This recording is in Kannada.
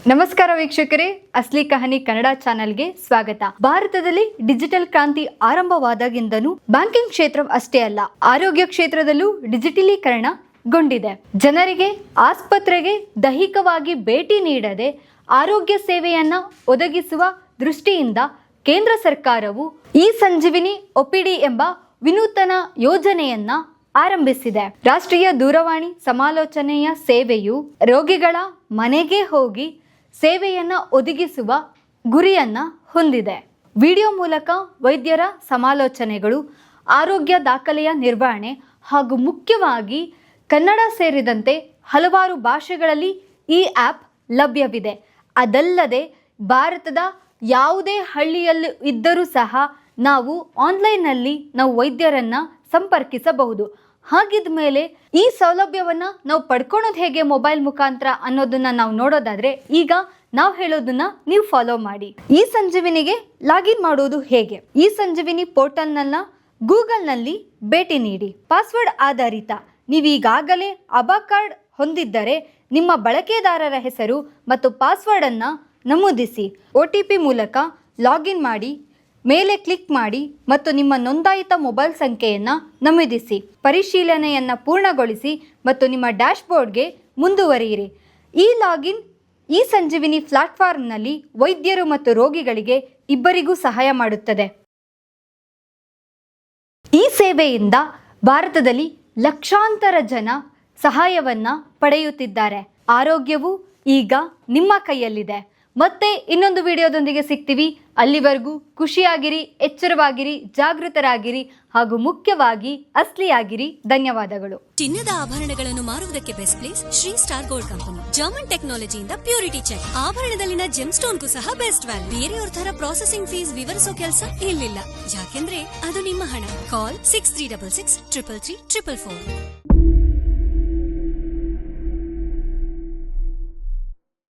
ನಮಸ್ಕಾರ ವೀಕ್ಷಕರೇ, ಅಸ್ಲಿ ಕಹಾನಿ ಕನ್ನಡ ಚಾನೆಲ್ಗೆ ಸ್ವಾಗತ. ಭಾರತದಲ್ಲಿ ಡಿಜಿಟಲ್ ಕ್ರಾಂತಿ ಆರಂಭವಾದಾಗಿಂದನೂ ಬ್ಯಾಂಕಿಂಗ್ ಕ್ಷೇತ್ರ ಅಷ್ಟೇ ಅಲ್ಲ, ಆರೋಗ್ಯ ಕ್ಷೇತ್ರದಲ್ಲೂ ಡಿಜಿಟಲೀಕರಣಗೊಂಡಿದೆ. ಜನರಿಗೆ ಆಸ್ಪತ್ರೆಗೆ ದೈಹಿಕವಾಗಿ ಭೇಟಿ ನೀಡದೆ ಆರೋಗ್ಯ ಸೇವೆಯನ್ನ ಒದಗಿಸುವ ದೃಷ್ಟಿಯಿಂದ ಕೇಂದ್ರ ಸರ್ಕಾರವು ಇ ಸಂಜೀವಿನಿ ಒಪಿಡಿ ಎಂಬ ವಿನೂತನ ಯೋಜನೆಯನ್ನ ಆರಂಭಿಸಿದೆ. ರಾಷ್ಟ್ರೀಯ ದೂರವಾಣಿ ಸಮಾಲೋಚನೆಯ ಸೇವೆಯು ರೋಗಿಗಳ ಮನೆಗೆ ಹೋಗಿ ಸೇವೆಯನ್ನ ಒದಗಿಸುವ ಗುರಿಯನ್ನ ಹೊಂದಿದೆ. ವಿಡಿಯೋ ಮೂಲಕ ವೈದ್ಯರ ಸಮಾಲೋಚನೆಗಳು, ಆರೋಗ್ಯ ದಾಖಲೆಯ ನಿರ್ವಹಣೆ ಹಾಗೂ ಮುಖ್ಯವಾಗಿ ಕನ್ನಡ ಸೇರಿದಂತೆ ಹಲವಾರು ಭಾಷೆಗಳಲ್ಲಿ ಈ ಆ್ಯಪ್ ಲಭ್ಯವಿದೆ. ಅದಲ್ಲದೆ ಭಾರತದ ಯಾವುದೇ ಹಳ್ಳಿಯಲ್ಲಿ ಇದ್ದರೂ ಸಹ ನಾವು ಆನ್ಲೈನ್ನಲ್ಲಿ ನಾವು ವೈದ್ಯರನ್ನ ಸಂಪರ್ಕಿಸಬಹುದು. ಹಾಗಿದ ಮೇಲೆ ಈ ಸೌಲಭ್ಯವನ್ನ ನಾವು ಪಡ್ಕೊಳೋದು ಹೇಗೆ ಮೊಬೈಲ್ ಮುಖಾಂತರ ಅನ್ನೋದನ್ನ ನಾವು ನೋಡೋದಾದ್ರೆ, ಈಗ ನಾವು ಹೇಳೋದನ್ನ ನೀವು ಫಾಲೋ ಮಾಡಿ. ಈ ಸಂಜೀವಿನಿಗೆ ಲಾಗಿನ್ ಮಾಡೋದು ಹೇಗೆ? ಈ ಸಂಜೀವಿನಿ ಪೋರ್ಟಲ್ನ ಗೂಗಲ್ನಲ್ಲಿ ಭೇಟಿ ನೀಡಿ. ಪಾಸ್ವರ್ಡ್ ಆಧಾರಿತ. ನೀವು ಈಗಾಗಲೇ ಆಭಾ ಕಾರ್ಡ್ ಹೊಂದಿದ್ದರೆ ನಿಮ್ಮ ಬಳಕೆದಾರರ ಹೆಸರು ಮತ್ತು ಪಾಸ್ವರ್ಡ್ ಅನ್ನ ನಮೂದಿಸಿ. OTP ಮೂಲಕ ಲಾಗಿನ್ ಮಾಡಿ. ಮೇಲೆ ಕ್ಲಿಕ್ ಮಾಡಿ ಮತ್ತು ನಿಮ್ಮ ನೋಂದಾಯಿತ ಮೊಬೈಲ್ ಸಂಖ್ಯೆಯನ್ನು ನಮೂದಿಸಿ. ಪರಿಶೀಲನೆಯನ್ನು ಪೂರ್ಣಗೊಳಿಸಿ ಮತ್ತು ನಿಮ್ಮ ಡ್ಯಾಶ್ಬೋರ್ಡ್ಗೆ ಮುಂದುವರಿಯಿರಿ. ಈ ಲಾಗಿನ್ ಈ ಸಂಜೀವಿನಿ ಪ್ಲಾಟ್ಫಾರ್ಮ್ನಲ್ಲಿ ವೈದ್ಯರು ಮತ್ತು ರೋಗಿಗಳಿಗೆ ಇಬ್ಬರಿಗೂ ಸಹಾಯ ಮಾಡುತ್ತದೆ. ಈ ಸೇವೆಯಿಂದ ಭಾರತದಲ್ಲಿ ಲಕ್ಷಾಂತರ ಜನ ಸಹಾಯವನ್ನು ಪಡೆಯುತ್ತಿದ್ದಾರೆ. ಆರೋಗ್ಯವು ಈಗ ನಿಮ್ಮ ಕೈಯಲ್ಲಿದೆ. ಮತ್ತೆ ಇನ್ನೊಂದು ವಿಡಿಯೋದೊಂದಿಗೆ ಸಿಗ್ತೀವಿ. ಅಲ್ಲಿವರೆಗೂ ಖುಷಿಯಾಗಿರಿ, ಎಚ್ಚರವಾಗಿರಿ, ಜಾಗೃತರಾಗಿರಿ ಹಾಗೂ ಮುಖ್ಯವಾಗಿ ಅಸ್ಲಿಯಾಗಿರಿ. ಧನ್ಯವಾದಗಳು. ಚಿನ್ನದ ಆಭರಣಗಳನ್ನು ಮಾರುವುದಕ್ಕೆ best place Shri star gold company. German ಟೆಕ್ನಾಲಜಿಯಿಂದ ಪ್ಯೂರಿಟಿ ಚೆಕ್. ಆಭರಣದಲ್ಲಿನ ಜೆಮ್ ಸ್ಟೋನ್ಗೂ ಸಹ ಬೆಸ್ಟ್ ವ್ಯಾಲ್ಯೂ. ಬೇರೆಯವ್ರ ತರ ಪ್ರಾಸೆಸಿಂಗ್ ಫೀಸ್ ವಿವರಿಸೋ ಕೆಲಸ ಇಲ್ಲಿಲ್ಲ, ಯಾಕೆಂದ್ರೆ ಅದು ನಿಮ್ಮ ಹಣ. ಕಾಲ್ 6366 333 444.